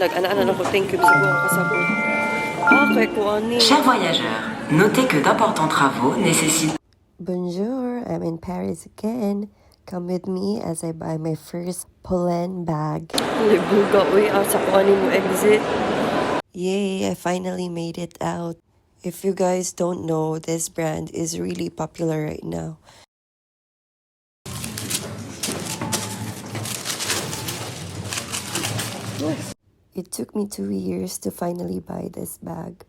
Nag-ana-ana ako, thank you sa buong kasabot. Okay, kuani. Chers voyageurs, notez que d'importants travaux nécessitent... Bonjour, I'm in Paris again. Come with me as I buy my first POLÈNE bag. Libuga, uy, sa kuani mo exit. Yay, I finally made it out. If you guys don't know, this brand is really popular right now. It took me 2 years to finally buy this bag.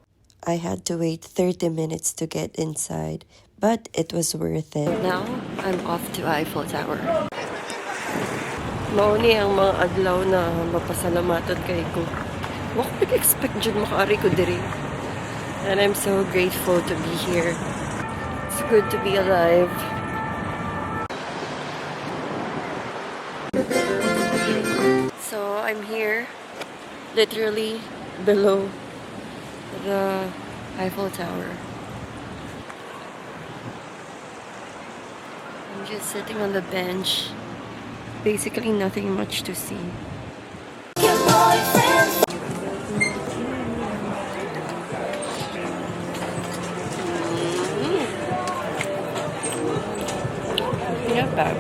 I had to wait 30 minutes to get inside, but it was worth it. Now, I'm off to Eiffel Tower. Mauni ang mga adlaw na mapasalamaton kay ko. Wak nag-expect dyan makaari ko diri. And I'm so grateful to be here. It's good to be alive. So I'm here, literally below the Eiffel Tower. I'm just sitting on the bench. Basically nothing much to see. Not bad.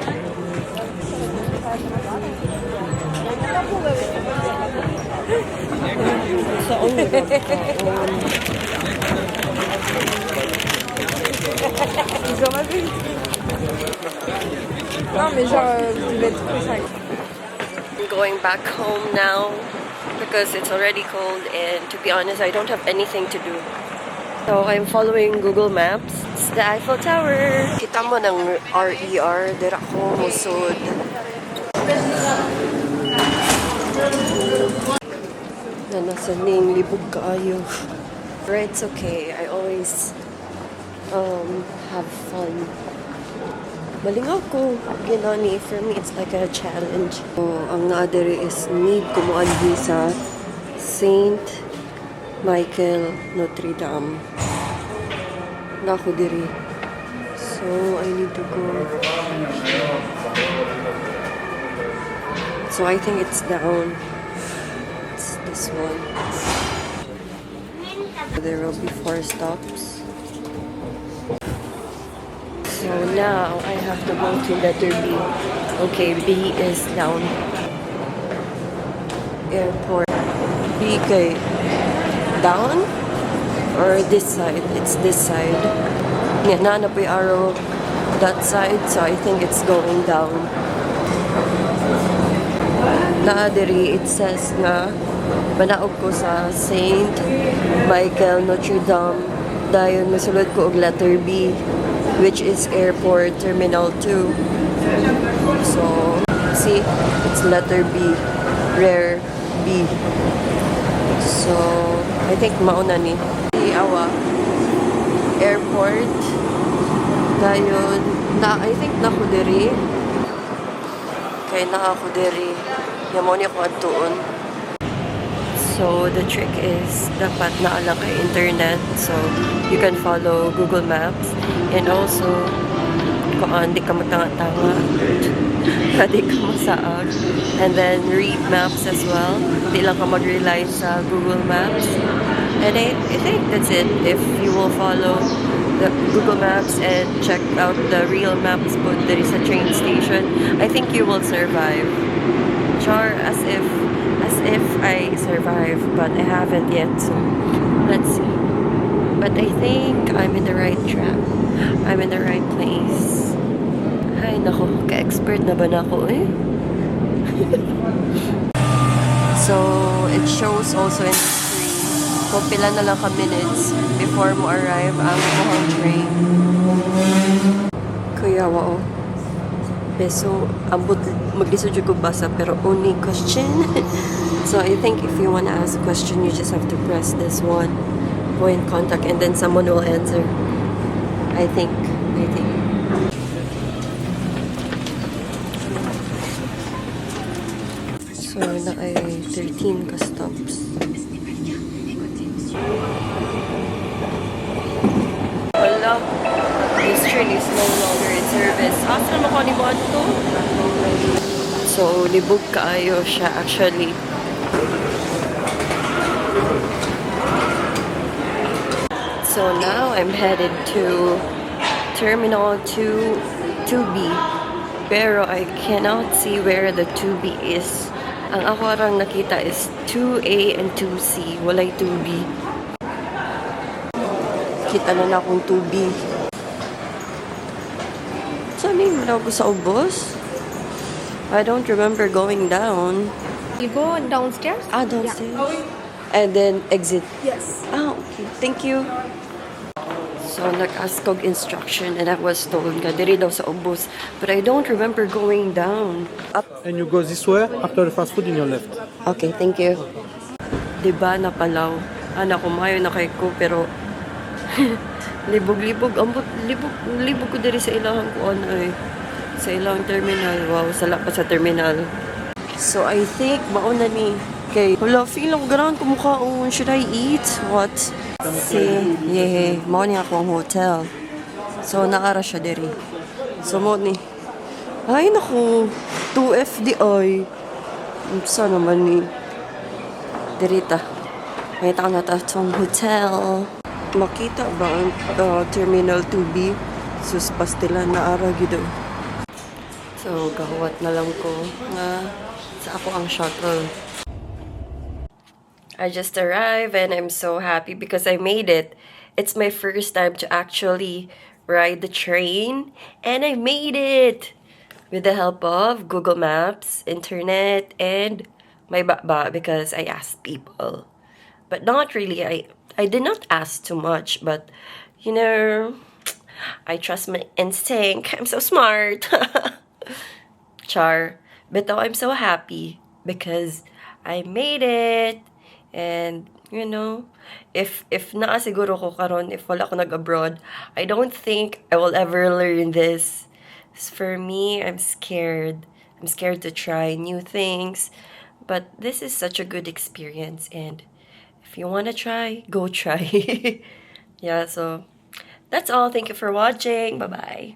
Ils ont vu. Non mais genre vous devez être trop sec. I'm going back home now because it's already cold and to be honest I don't have anything to do. So I'm following Google Maps. It's the Eiffel Tower. Kita mo ng RER, dira ko musod. Na nasa ning libog kaayo. But it's okay. I always have fun. Malingaw ko. Ginani. For me, it's like a challenge. So, ang naadere is need kumuan sa Saint Michael Notre Dame. Nako diri. So, I need to go. So, I think it's down. It's this one. There will be 4 stops. So now I have to go to letter B. Okay, B is down. Airport. B kay down? Or this side? It's this side. Yeah, na po yung arrow that side, so I think it's going down. Naadiri, it says nga manaog ko sa Saint Michael Notre Dame. Dayon masulod ko og letter B, which is Airport Terminal 2. So, see, it's letter B, rare B. So, I think mauna ni Awa Airport. Dayon, I think nako diri. Kay na ako diri. Yamo ni ako adtuon. So, the trick is dapat naala kay internet. So, you can follow Google Maps. And also, kung di ka matanga-tanga, di ka masaag. And then, read maps as well. Di lang ka mag-rely sa Google Maps. And I think that's it. If you will follow the Google Maps and check out the real maps put there is a train station, I think you will survive. Char, as if I survive, but I haven't yet, so let's see. But I think I'm in the right track. I'm in the right place. Ay, nako, ka-expert na ba na ako eh? So, it shows also in the screen kung pila na lang ka minutes before mo arrive ang Bohol train. Kuya, wow. So, ambot maglisod yung basa pero only question. So, I think if you want to ask a question, you just have to press this one point contact and then someone will answer. I think. So, na ay 13 ka stops. Wala. This train is no longer in service. Asa naman ko ni mo to? So, libog kaayo siya actually. So now I'm headed to Terminal 2B. Pero I cannot see where the 2B is. Ang ako arang nakita is 2A and 2C. Walay 2B. Kita na akong 2B. Saan yung ko sa ubos? I don't remember going down. You go downstairs? Downstairs. And then exit. Yes. Okay. Thank you. So, nag-ask kog instruction and I was told nga diri daw sa ubos. But I don't remember going down. Up. And you go this way after the fast food in your left. Okay, thank you. Diba napalaw? Anak ko mayo na kay ko pero libog-libog. Ambot, libog ko diri sa ilahang kuan ay. Sa ilahang terminal. Wow, sala pa sa terminal. So, I think mauna ni kay wala, feel lang ganahan ko mukhaon. Should I eat? What? Mao ni akong hotel. So, naara siya diri. So, mo ni. Ay, naku. 2FDI. Saan naman ni? Dirita. May tao na itong hotel. Makita ba ang Terminal 2B? Sus, pastilan na ara gido. So, gahuwat na lang ko nga sa ako ang shuttle. I just arrived and I'm so happy because I made it. It's my first time to actually ride the train and I made it! With the help of Google Maps, internet, and my baba because I asked people. But not really, I did not ask too much, but you know, I trust my instinct. I'm so smart. Char. But though I'm so happy because I made it. And, you know, if naa siguro ko karon, if wala ko nag-abroad, I don't think I will ever learn this. For me, I'm scared. I'm scared to try new things. But this is such a good experience. And if you want to try, go try. Yeah, so that's all. Thank you for watching. Bye-bye.